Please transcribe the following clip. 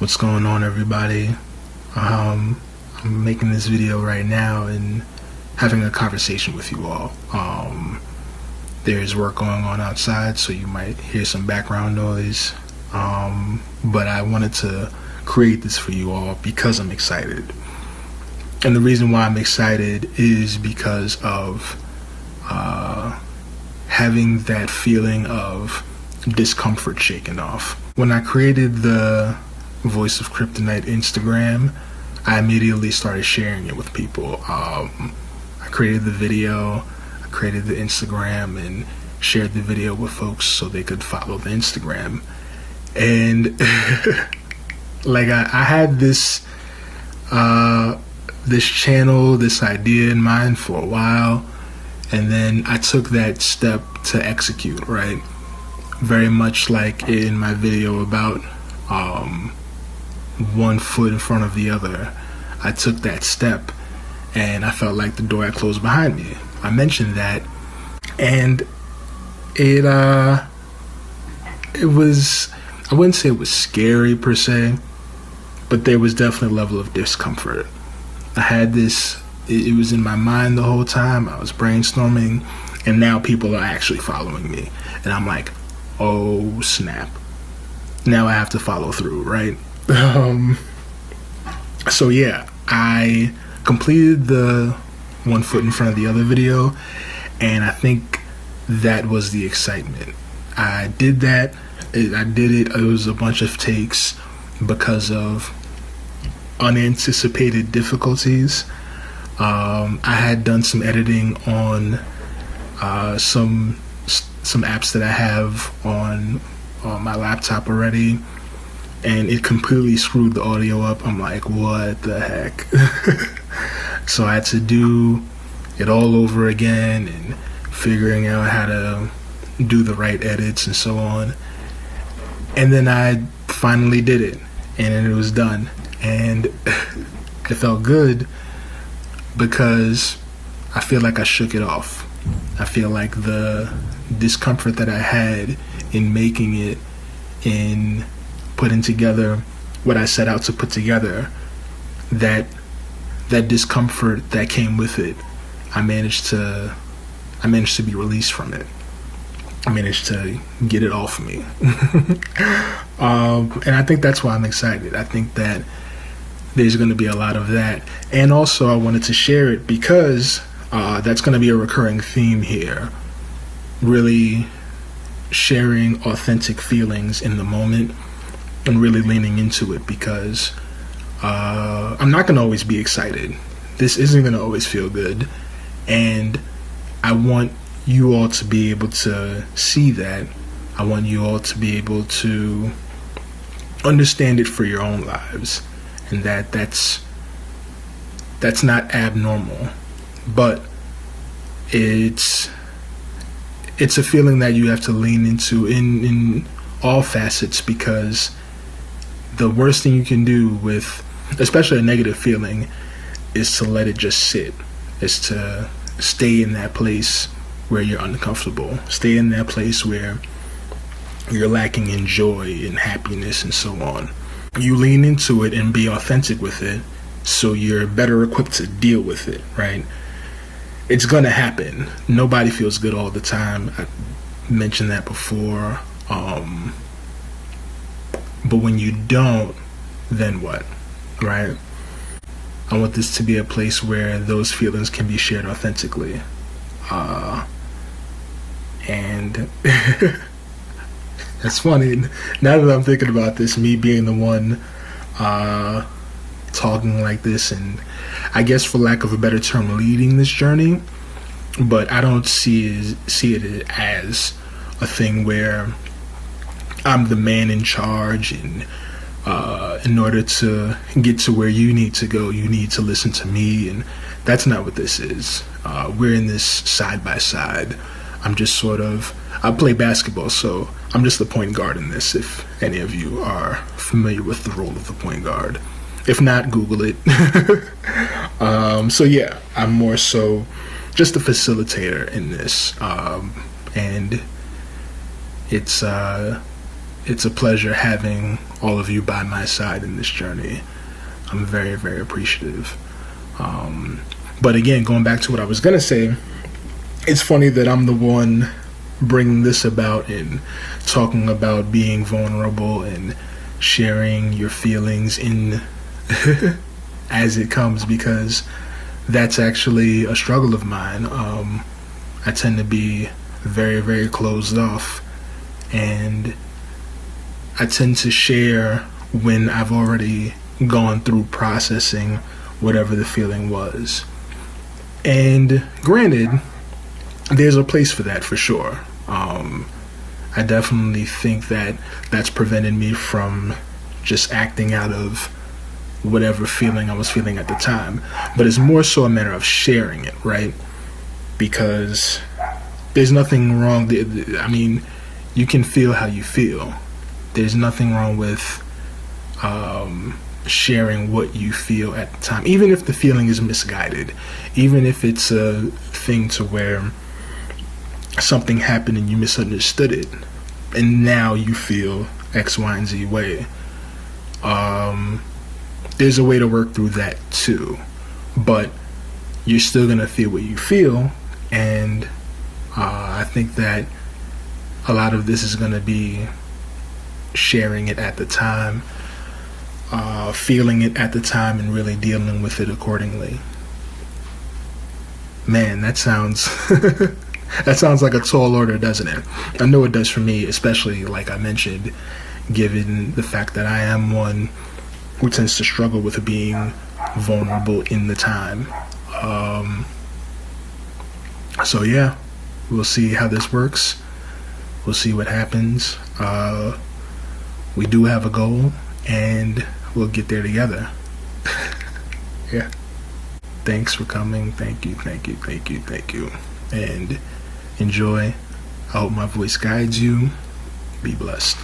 What's going on, everybody? I'm making this video right now and having a conversation with you all. There's work going on outside, so you might hear some background noise, but I wanted to create this for you all because I'm excited. And the reason why I'm excited is because of having that feeling of discomfort shaken off. When I created the Voice of Kryptonite Instagram, I immediately started sharing it with people. I created the video, I created the Instagram, and shared the video with folks so they could follow the Instagram. And like I had this channel, this idea in mind for a while, and then I took that step to execute, right? Very much like in my video about one foot in front of the other. I took that step and I felt like the door had closed behind me. I mentioned that, and it was, I wouldn't say it was scary per se, but there was definitely a level of discomfort. I had this, it was in my mind the whole time. I was brainstorming, and now people are actually following me, and I'm like, oh snap, now I have to follow through, right? So yeah, I completed the one foot in front of the other video, and I think that was the excitement. I did that. It was a bunch of takes because of unanticipated difficulties. I had done some editing on some apps that I have on my laptop already, and it completely screwed the audio up. I'm like, what the heck? So I had to do it all over again and figuring out how to do the right edits and so on. And then I finally did it, and then it was done. And it felt good because I feel like I shook it off. I feel like the discomfort that I had in making it, in putting together what I set out to put together, that discomfort that came with it, I managed to be released from it. I managed to get it off me. And I think that's why I'm excited. I think that there's going to be a lot of that. And also I wanted to share it because that's going to be a recurring theme here. Really sharing authentic feelings in the moment and really leaning into it, because I'm not going to always be excited. This isn't going to always feel good. And I want you all to be able to see that. I want you all to be able to understand it for your own lives, and that's not abnormal, but it's a feeling that you have to lean into in all facets, because the worst thing you can do with especially a negative feeling is to let it just sit, is to stay in that place where you're uncomfortable, stay in that place where you're lacking in joy and happiness and so on. You lean into it and be authentic with it, so you're better equipped to deal with it, right? It's gonna happen. Nobody feels good all the time. I mentioned that before. But when you don't, then what, right? I want this to be a place where those feelings can be shared authentically. And it's funny, now that I'm thinking about this, me being the one talking like this, and I guess for lack of a better term, leading this journey, but I don't see it as a thing where I'm the man in charge, and in order to get to where you need to go, you need to listen to me, and that's not what this is. We're in this side by side. I'm just I play basketball, so I'm just the point guard in this, if any of you are familiar with the role of the point guard. If not, Google it. So yeah, I'm more so just a facilitator in this, and it's it's a pleasure having all of you by my side in this journey. I'm very, very appreciative. But again, going back to what I was going to say, it's funny that I'm the one bringing this about and talking about being vulnerable and sharing your feelings in as it comes, because that's actually a struggle of mine. I tend to be very, very closed off, and I tend to share when I've already gone through processing whatever the feeling was. And granted, there's a place for that for sure. I definitely think that that's prevented me from just acting out of whatever feeling I was feeling at the time. But it's more so a matter of sharing it, right? Because there's nothing wrong. I mean, you can feel how you feel. There's nothing wrong with sharing what you feel at the time, even if the feeling is misguided, even if it's a thing to where something happened and you misunderstood it, and now you feel X, Y, and Z way. There's a way to work through that too, but you're still gonna feel what you feel, and I think that a lot of this is gonna be sharing it at the time, feeling it at the time, and really dealing with it accordingly. Man, that sounds that sounds like a tall order, doesn't it? I know it does for me, especially like I mentioned, given the fact that I am one who tends to struggle with being vulnerable in the time. So yeah, we'll see how this works. We'll see what happens. We do have a goal, and we'll get there together. Yeah. Thanks for coming. Thank you. And enjoy. I hope my voice guides you. Be blessed.